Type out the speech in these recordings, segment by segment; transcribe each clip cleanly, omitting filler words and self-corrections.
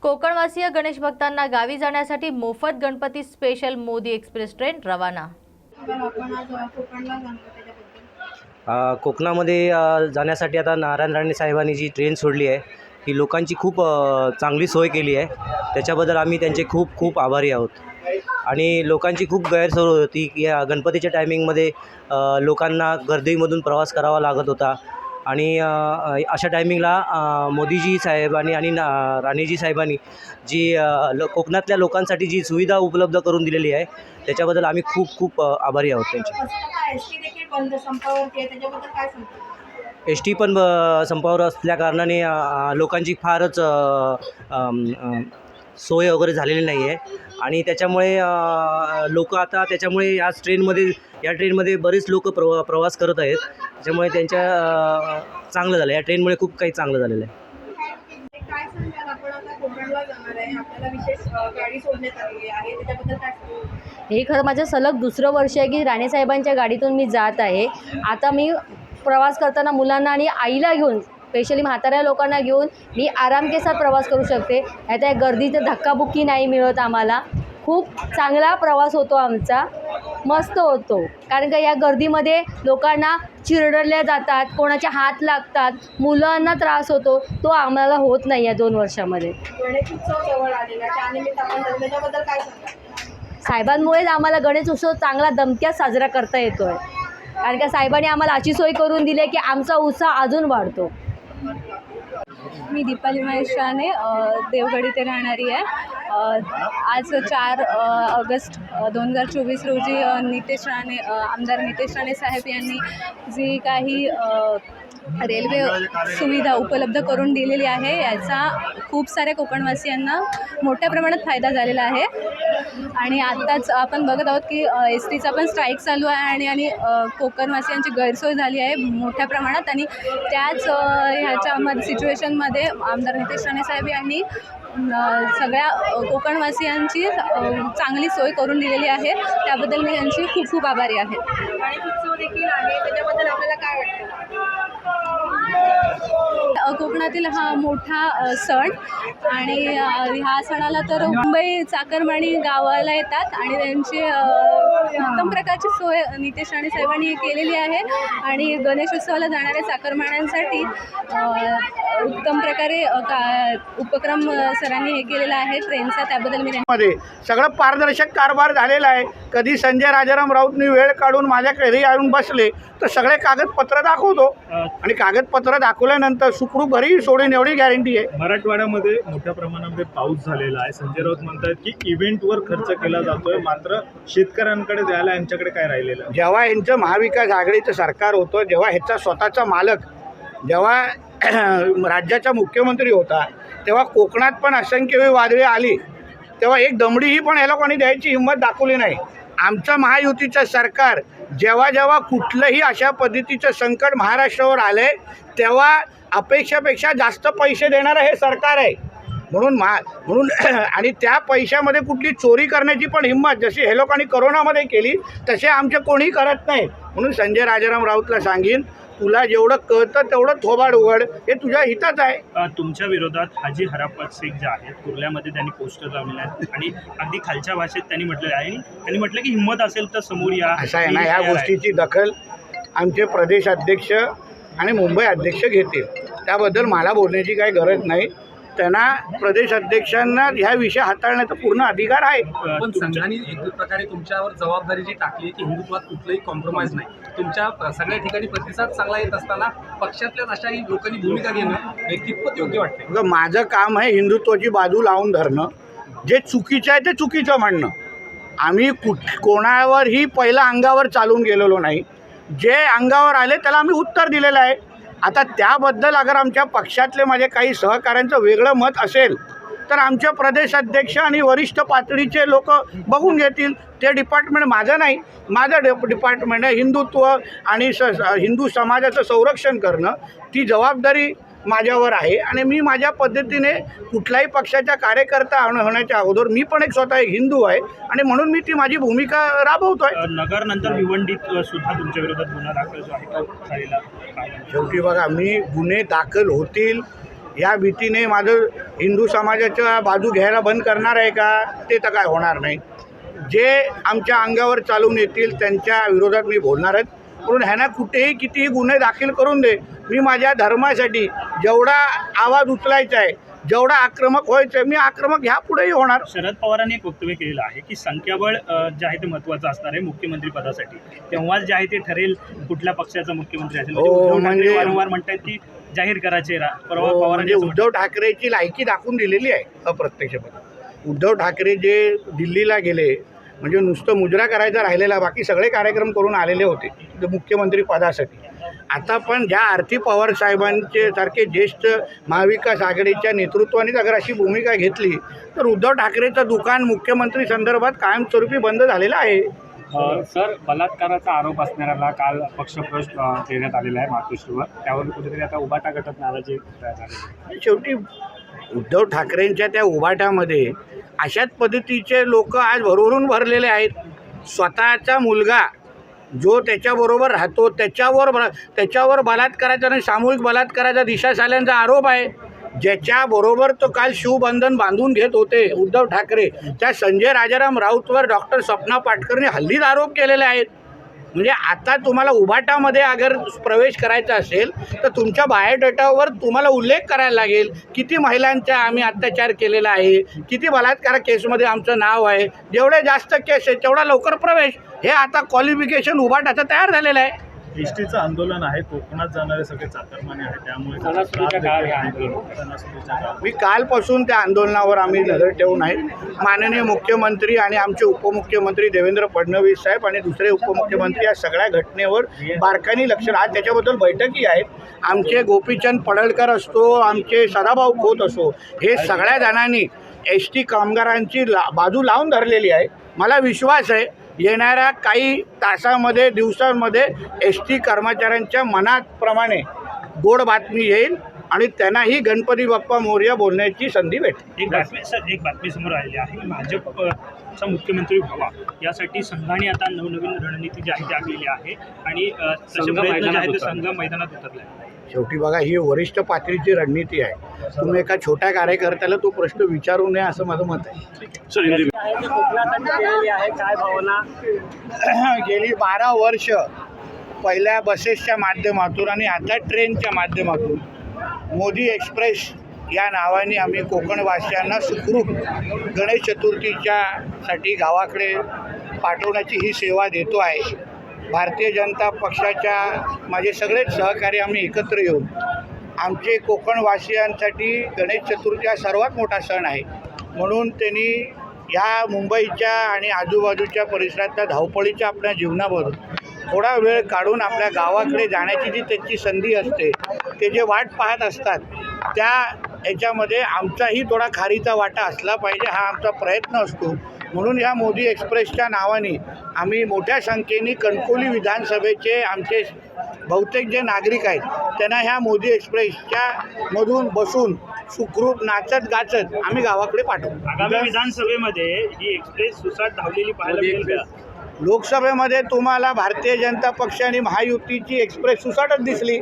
कोकणवासीय गणेश भक्तांना गावी जाण्यासाठी मोफत Ganpati special Modi express train रवाना। कोकणामध्ये जाण्यासाठी आता नारायण राणे साहेबांनी जी ट्रेन सोडली आहे ही लोकांची खूप चांगली सोय केली आहे। त्याच्याबद्दल आम्ही त्यांचे खूप खूप आभारी आहोत। आणि लोकांची खूप गैरसोय होती की या गणपतीच्या टायमिंगमध्ये लोकांना गर्दीमधून प्रवास करावा लागत होता आणि अशा टायमिंगला मोदीजी साहेबांनी आणि राणेजी साहेबांनी जी कोकणातल्या लोकांसाठी जी सुविधा उपलब्ध करून दिलेली आहे त्याच्याबद्दल आम्ही खूप खूप आभारी आहोत त्यांचे। एस टी पण संपावर असल्या कारणाने लोकांची फारच सोय वगैरे झालेली नाही आहे आणि त्याच्यामुळे लोक आता त्याच्यामुळे या ट्रेनमध्ये बरेच लोक प्रवास करत आहेत। त्याच्यामुळे त्यांच्या चांगलं झालं, या ट्रेनमुळे खूप काही चांगलं झालेलं आहे। हे खरं माझं सलग दुसरं वर्ष आहे की राणेसाहेबांच्या गाडीतून मी जात आहे। आता मी प्रवास करताना मुलांना आणि आईला घेऊन, स्पेशली म्हाताऱ्या लोकांना घेऊन मी आराम के साथ प्रवास करू शकते। आता गर्दीचं धक्काबुक्की नाही मिळत आम्हाला। खूप चांगला प्रवास होतो आमचा, मस्त होतो। कारण का या गर्दीमध्ये लोकांना चिरडल्या जातात, कोणाचे हात लागतात, मुलांना त्रास होतो, तो आम्हाला होत नाही या 2 वर्षामध्ये। साहेबांमुळेच आम्हाला गणेश उत्सव चांगला दमक्यात साजरा करता येतो आहे। कारण का साहेबांनी आम्हाला अशी सोय करून दिली आहे की आमचा उत्साह अजून वाढतो। मी दीपाली महेश राणे देवगड इथे राहणारी आहे। आज 4 ऑगस्ट 2024 रोजी आमदार नितेश राणे साहेब यांनी जी काही रेल्वे सुविधा उपलब्ध करून दिलेली आहे याचा खूप साऱ्या कोकणवासियांना मोठ्या प्रमाणात फायदा झालेला आहे। आणि आत्ताच आपण बघत आहोत की एस टीचा पण स्ट्राईक चालू आहे आणि कोकणवासियांची गैरसोय झाली आहे मोठ्या प्रमाणात। आणि त्याच ह्याच्यामध्ये सिच्युएशनमध्ये आमदार नितेश राणे साहेब यांनी सगळ्या कोकणवासियांची चांगली सोय करून दिलेली आहे। त्याबद्दल मी यांची खूप खूप आभारी आहे। गणेश उत्सव देखील आहे, त्याच्याबद्दल आपल्याला काय वाटतं? कोकणातील हा मोठा सण आणि ह्या सणाला तर मुंबई चाकरमानी गावाला येतात आणि त्यांची उत्तम प्रकारची सोय नितेश राणे साहेबांनी केलेली आहे। आणि गणेश उत्सवाला जाणाऱ्या चाकरमान्यांसाठी उत्तम प्रकारे उपक्रम सरांनी हे केलेला आहे ट्रेनचा। त्याबद्दल मी मध्ये सगळं पारदर्शक कारभार झालेला आहे। कधी संजय राजाराम राऊतनी वेळ काढून माझ्या घरी येऊन बसले तर सगळे कागदपत्र दाखवतो आणि कागदपत्र दाखवल्यानंतर सुखरूप घरी सोडून एवढी गॅरंटी आहे। मराठवाड्यामध्ये मोठ्या प्रमाणामध्ये पाऊस झालेला आहे। संजय राऊत म्हणतात की इव्हेंटवर खर्च केला जातोय, मात्र शेतकऱ्यांकडे द्यायला यांच्याकडे काय राहिलेलं? जेव्हा यांचं महाविकास आघाडीचं सरकार होतं, जेव्हा ह्याचा स्वतःचा मालक जेव्हा राज्याचा मुख्यमंत्री होता, तेव्हा कोकणात पण असंख्य वादळे आली, तेव्हा एक दमडीही पण या लोकांनी द्यायची हिंमत दाखवली नाही। आमचं महायुतीचं सरकार जेव्हा कुठलंही अशा पद्धतीचं संकट महाराष्ट्रावर आले तेव्हा अपेक्षापेक्षा जास्त पैसे देणारं हे सरकार आहे। म्हणून आणि त्या पैशामध्ये कुठली चोरी करण्याची पण हिंमत जशी हे लोकांनी करोनामध्ये केली तसे आमचे कोणी करत नाही। म्हणून संजय राजाराम राऊतला सांगीन, तुला जेवढं कळतं तेवढं थोबाड उघड, हे तुझ्या हिताच आहे। तुमच्या विरोधात हाजी हरापत शेख जे आहेत कुर्ल्यामध्ये त्यांनी पोस्टर लावलेले आहेत आणि अगदी खालच्या भाषेत त्यांनी म्हटलेलं आहे, त्यांनी म्हटलं की हिंमत असेल तर समोर या। असं आहे ना, ह्या गोष्टीची दखल आमचे प्रदेश अध्यक्ष आणि मुंबई अध्यक्ष घेतील, त्याबद्दल मला बोलण्याची काही गरज नाही। त्यांना प्रदेश अध्यक्षांना ह्या विषय हाताळण्याचा पूर्ण अधिकार आहे। पण संघाने एक प्रकारे तुमच्यावर जबाबदारी जी टाकली की हिंदुत्वात कुठलंही कॉम्प्रोमाइज नाही, तुमच्या सगळ्या ठिकाणी प्रतिसाद चांगला येत असताना पक्षातल्याच अशाही लोकांनी भूमिका घेणं हे कितपत योग्य वाटते? माझं काम आहे हिंदुत्वाची बाजू लावून धरणं, जे चुकीचं आहे ते चुकीचं म्हणणं। आम्ही कोणावरही पहिला अंगावर चालून गेलेलो नाही, जे अंगावर आले त्याला आम्ही उत्तर दिलेलं आहे। आता त्याबद्दल अगर आमच्या पक्षातले माझे काही सहकाऱ्यांचं वेगळं मत असेल तर आमचे प्रदेश अध्यक्ष आणि वरिष्ठ पातळीचे लोक बघून घेतील। ते डिपार्टमेंट माझं नाही, माझं डिपार्टमेंट आहे हिंदुत्व आणि हिंदू समाजाचं संरक्षण करणं, ती जबाबदारी माझ्यावर आहे। आणि मी माझ्या पद्धतीने कुठल्याही पक्षाचा कार्यकर्ता होण्याच्या अगोदर मी पण स्वतः एक हिंदू आहे आणि म्हणून मी ती माझी भूमिका राबवतोय। नगरनंतर भिवंडीत सुद्धा तुमच्या विरोधात गुन्हा दाखल जो आहे झालेला, शेवटी बघा, मी गुन्हे दाखल होतील या भीतीने माझं हिंदू समाजाच्या बाजू घ्यायला बंद करणार आहे का, ते तर काय होणार नाही. जे आमच्या अंगावर चालून येतील त्यांच्या विरोधात मी बोलणारच. म्हणून ह्यांना कुठेही कितीही गुन्हे दाखल करून दे, मी माझ्या धर्मासाठी जेवढा आवाज उचलायचा आहे, जेवढा आक्रमक व्हायचं आहे, मी आक्रमक ह्या पुढेही होणार. शरद पवारांनी एक वक्तव्य केलेलं आहे की संख्याबळ जे आहे ते महत्त्वाचं असणार आहे मुख्यमंत्री पदासाठी. तेव्हाच जे आहे ते ठरेल कुठल्या पक्षाचा मुख्यमंत्री असेल. उद्धव ठाकरे वारंवार म्हणतात की जाहीर करायचे परवा पवारांनी म्हणजे उद्धव ठाकरेची लायकी दाखवून दिलेली आहे अप्रत्यक्षपणे. उद्धव ठाकरे जे दिल्लीला गेले म्हणजे नुसतं मुजरा करायचा राहिलेला, बाकी सगळे कार्यक्रम करून आलेले होते मुख्यमंत्री पदासाठी. आता पण ज्या आरती पवार साहेबांचे सारखे ज्येष्ठ महाविकास आघाडीच्या नेतृत्वाने अगर अशी भूमिका घेतली तर उद्धव ठाकरेचं दुकान मुख्यमंत्री संदर्भात कायमस्वरूपी बंद झालेलं आहे. सर, बलात्काराचा आरोप असणाऱ्याला काल पक्षप्रवेश देण्यात आलेला आहे मातोश्रीवर. त्यावर कुठेतरी आता उबाटा गटात नाराजी झाली. शेवटी उद्धव ठाकरेंच्या त्या उभाट्यामध्ये अशाच पद्धतीचे लोक आज भरभरून भरलेले आहेत. स्वतःचा मुलगा जो त्याच्याबरोबर राहतो त्याच्यावर बलात्काराचा आणि सामूहिक बलात्काराचा दिशा साल्यांचा आरोप आहे. ज्याच्याबरोबर तो काल शिवबंधन बांधून घेत होते उद्धव ठाकरे, त्या संजय राजाराम राऊतवर डॉक्टर स्वप्ना पाटकरने हल्लीच आरोप केलेले आहेत. म्हणजे आता तुम्हाला उभाटामध्ये अगर प्रवेश करायचा असेल तर तुमच्या बायोडेटावर तुम्हाला उल्लेख करायला लागेल किती महिलांचा आम्ही अत्याचार केलेला आहे, किती बलात्कार केसमध्ये आमचं नाव आहे. जेवढे जास्त केस आहे तेवढा लवकर प्रवेश, हे आता क्वालिफिकेशन उभाटाचं तयार झालेलं आहे. एसटीचं आंदोलन आहे, कोकणात जाणारे सगळे चाकरमाने आहेत, त्यामुळे मी कालपासून त्या आंदोलनावर आम्ही नजर ठेवून आहे. माननीय मुख्यमंत्री आणि आमचे उपमुख्यमंत्री देवेंद्र फडणवीस साहेब आणि दुसरे उपमुख्यमंत्री या सगळ्या घटनेवर बारकाईने लक्ष आज त्याच्याबद्दल बैठकी आहेत. आमचे गोपीचंद पडळकर असतो, आमचे सदाभाऊ खोत असो, हे सगळ्या जणांनी एस टी कामगारांची बाजू लावून धरलेली आहे. मला विश्वास आहे येणाऱ्या काही तासामध्ये दिवसांमध्ये एस टी कर्मचाऱ्यांच्या मनाप्रमाणे गोड बातमी येईल आणि त्यांनाही गणपती बाप्पा मोरया बोलण्याची संधी भेटेल. एक बातमी समोर आलेली आहे की भाजपचा मुख्यमंत्री व्हावा यासाठी संघाने आता नवनवीन रणनीती जी आहे ती आखलेली आहे आणि तसे प्रयत्न जे आहे ते संघ मैदानात उतरले आहे. शेवटी बघा, ही वरिष्ठ पातळीची रणनीती आहे. तुम्ही एका छोट्या कार्यकर्त्याला तो प्रश्न विचारू नये असं माझं मत आहे. गेली 12 वर्ष पहिल्या बसेसच्या माध्यमातून आणि आता ट्रेनच्या माध्यमातून मोदी एक्सप्रेस या नावाने आम्ही कोकणवासियांना सुखरूप गणेश चतुर्थीच्या साठी गावाकडे पाठवण्याची ही सेवा देतो आहे. भारतीय जनता पक्षाच्या माझे सगळेच सहकारी आम्ही एकत्र येऊन आमचे कोकणवासियांसाठी गणेश चतुर्थी हा सर्वात मोठा सण आहे. म्हणून त्यांनी ह्या मुंबईच्या आणि आजूबाजूच्या परिसरातल्या धावपळीच्या आपल्या जीवनामधून थोडा वेळ काढून आपल्या गावाकडे जाण्याची जी त्यांची संधी असते, ते जे वाट पाहत असतात, त्या याच्यामध्ये आमचाही थोडा खारीचा वाटा असला पाहिजे, हा आमचा प्रयत्न असतो. म्हणून या मोदी एक्सप्रेसच्या नावाने आम्ही मोठ्या संख्येने कणकवली विधानसभेचे आमचे बहुतेक जे नागरिक आहेत त्यांना ह्या मोदी एक्सप्रेसच्या मधून बसून सुखरूप नाचत गाचत आम्ही गावाकडे पाठवू. आगामी विधानसभेमध्ये ही एक्सप्रेस सुसाट धावलेली पाहायला मिळेल का? लोकसभेमध्ये तुम्हाला भारतीय जनता पक्ष आणि महायुतीची एक्सप्रेस सुसाटच दिसली.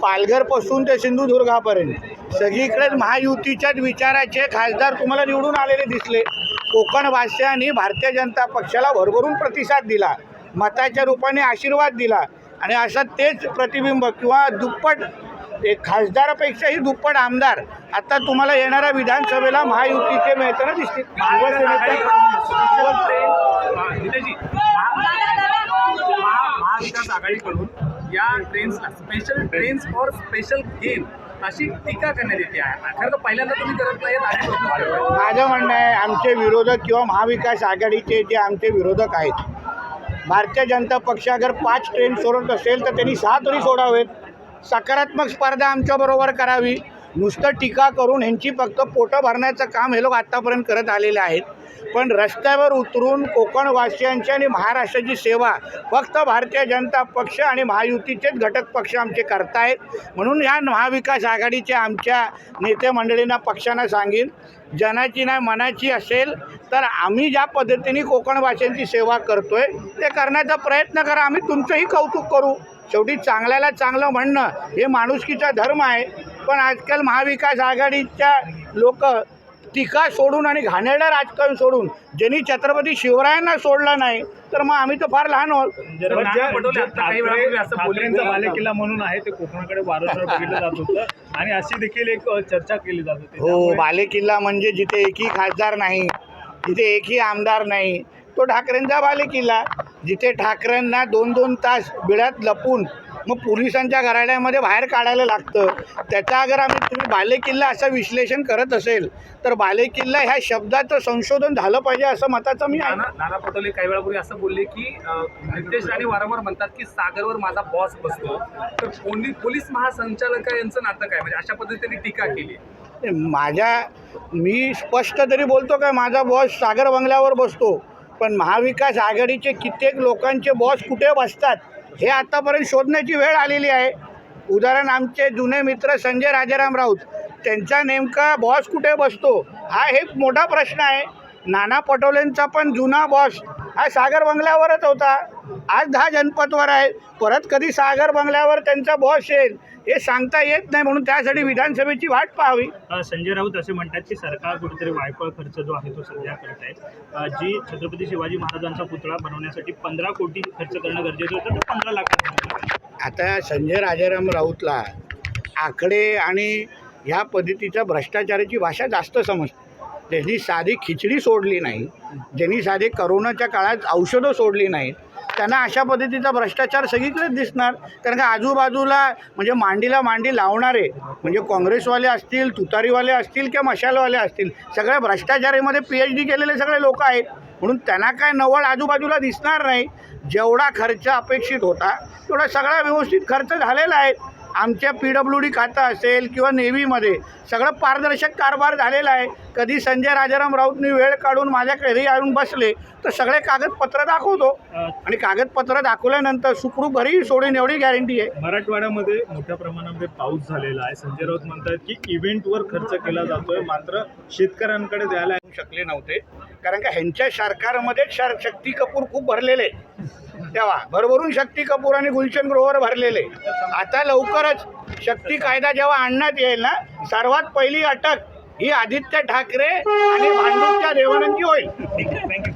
पालघरपासून ते सिंधुदुर्गापर्यंत सगळीकडेच महायुतीच्याच विचाराचे खासदार तुम्हाला निवडून आलेले दिसले. कोकणवासियांनी भारतीय जनता पक्षाला भरभरून प्रतिसाद दिला, मताच्या रूपाने आशीर्वाद दिला आणि असं तेच प्रतिबिंब किंवा दुप्पट एक खासदारापेक्षाही दुप्पट आमदार आता तुम्हाला येणाऱ्या विधानसभेला महायुतीचे मिळताना दिसतील. महाविकास आघाडीकडून या ट्रेन्सला special trains for special game अशी टीका करण्यात येते आहे. खरं तर पहिल्यांदा तुम्ही करत नाहीत. माझं म्हणणं आहे, आमचे विरोधक किंवा महाविकास आघाडीचे जे आमचे विरोधक आहेत, भारतीय जनता पक्ष अगर 5 ट्रेन सोडत असेल तर त्यांनी 6 तरी सोडावेत. सकारात्मक स्पर्धा आमच्याबरोबर करावी. नुसतं टीका करून ह्यांची फक्त पोटं भरण्याचं काम हे लोक आत्तापर्यंत करत आलेले आहेत. पण रस्त्यावर उतरून कोकणवासियांची आणि महाराष्ट्राची सेवा फक्त भारतीय जनता पक्ष आणि महायुतीचेच घटक पक्ष आमचे करतायत. म्हणून ह्या महाविकास आघाडीच्या आमच्या नेते मंडळींना पक्षांना सांगेन, जनाची नाही मनाची असेल तर आम्ही ज्या पद्धतीने कोकणवासियांची सेवा करतोय ते करण्याचा प्रयत्न करा. आम्ही तुमचंही कौतुक करू. शेवटी चांगल्याला चांगलं म्हणणं हे माणुसकीचा धर्म आहे. पण आजकाल महाविकास आघाडीच्या लोक टीका सोडून आणि घाणेरडं राजकारण सोडून ज्यांनी छत्रपती शिवरायांना सोडला नाही तर मग आम्ही तर फार लहान आहोत. नाना पटोले आता काही वेळापूर्वी असं बोलले ठाकरेंचा बालेकिल्ला म्हणून आहे ते कोकणाकडे वारंवार बघितलं जात होतं आणि अशी देखील एक चर्चा केली जात होती. हो, बालेकिल्ला म्हणजे जिथे एकही खासदार नाही, जिथे एकही आमदार नाही, तो ठाकरेंचा बालेकिल्ला. जिथे ठाकरेंना 2-2 तास बिळात लपून मग पोलिसांच्या घराण्यामध्ये बाहेर काढायला लागतं, त्याचा अगर तुम्ही बालेकिल्ला असं विश्लेषण करत असेल तर बालेकिल्ला ह्या शब्दाचं संशोधन झालं पाहिजे असं मताचं मी आहे. नाना पटोले काही वेळापूर्वी असं बोलले की नितेश राणे वारंवार म्हणतात की सागरवर माझा बॉस बसतो, तर पोलीस महासंचालक यांचं नातं काय, म्हणजे अशा पद्धतीने टीका केली. मी स्पष्ट तरी बोलतो काय माझा बॉस सागर बंगल्यावर बसतो, पण महाविकास आघाडीचे कित्येक लोकांचे बॉस कुठे बसतात हे आतापर्यंत शोधण्याची वेळ आलेली आहे. उदाहरण आमचे जुने मित्र संजय राजाराम राऊत, त्यांचा नेमका बॉस कुठे बसतो हा एक मोठा प्रश्न आहे. नाना पटोलेंचा पण जुना बॉस हा सागर बंगल्यावरच होता, आज 10 जनपदवर आहे. परत कधी सागर बंगल्यावर त्यांचा बॉस येईल हे सांगता येत नाही, म्हणून त्यासाठी विधानसभेची वाट पाहावी. संजय राऊत असे म्हणतात की सरकार कुठेतरी वायफळ खर्च जो आहे तो सध्या करत आहे. जी छत्रपती शिवाजी महाराजांचा पुतळा बनवण्यासाठी 15 कोटी खर्च करणं गरजेचं होतं, तर 15 लाख. आता संजय राजाराम राऊतला आकडे आणि ह्या पद्धतीच्या भ्रष्टाचाराची भाषा जास्त समजते. ज्यांनी साधी खिचडी सोडली नाही, ज्यांनी साधी करोनाच्या काळात औषधं सोडली नाहीत, त्यांना अशा पद्धतीचा भ्रष्टाचार सगळीकडेच दिसणार. कारण का आजूबाजूला म्हणजे मांडीला मांडी लावणारे म्हणजे काँग्रेसवाले असतील, तुतारीवाले असतील किंवा मशालवाले असतील, सगळे भ्रष्टाचारामध्ये PhD केलेले सगळे लोक आहेत, म्हणून त्यांना काय नवळ आजूबाजूला दिसणार नाही. जेवढा खर्च अपेक्षित होता तेवढा सगळा व्यवस्थित खर्च झालेला आहे. आमच्या PWD खातं असेल किंवा नेव्हीमध्ये सगळं पारदर्शक कारभार झालेला आहे. कधी संजय राजाराम राऊतनी वेळ काढून माझ्या घरी आणून बसले तर सगळे कागदपत्र दाखवतो आणि कागदपत्र दाखवल्यानंतर सुखरूप घरी सोडून एवढी गॅरंटी आहे. मराठवाड्यामध्ये मोठ्या प्रमाणामध्ये पाऊस झालेला आहे. संजय राऊत म्हणतात की इव्हेंटवर खर्च केला जातोय, मात्र शेतकऱ्यांकडे द्यायला शकले नव्हते, कारण का ह्यांच्या सरकारमध्ये शक्ती कपूर खूप भरलेले, तेव्हा भरभरून शक्ती कपूर आणि गुलशन ग्रोवर भरलेले. आता लवकरच शक्ती कायदा जेव्हा आणण्यात येईल ना, सर्वात पहिली अटक ही आदित्य ठाकरे आणि भांडूपच्या देवानंदची होईल.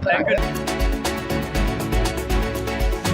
थँक्यू.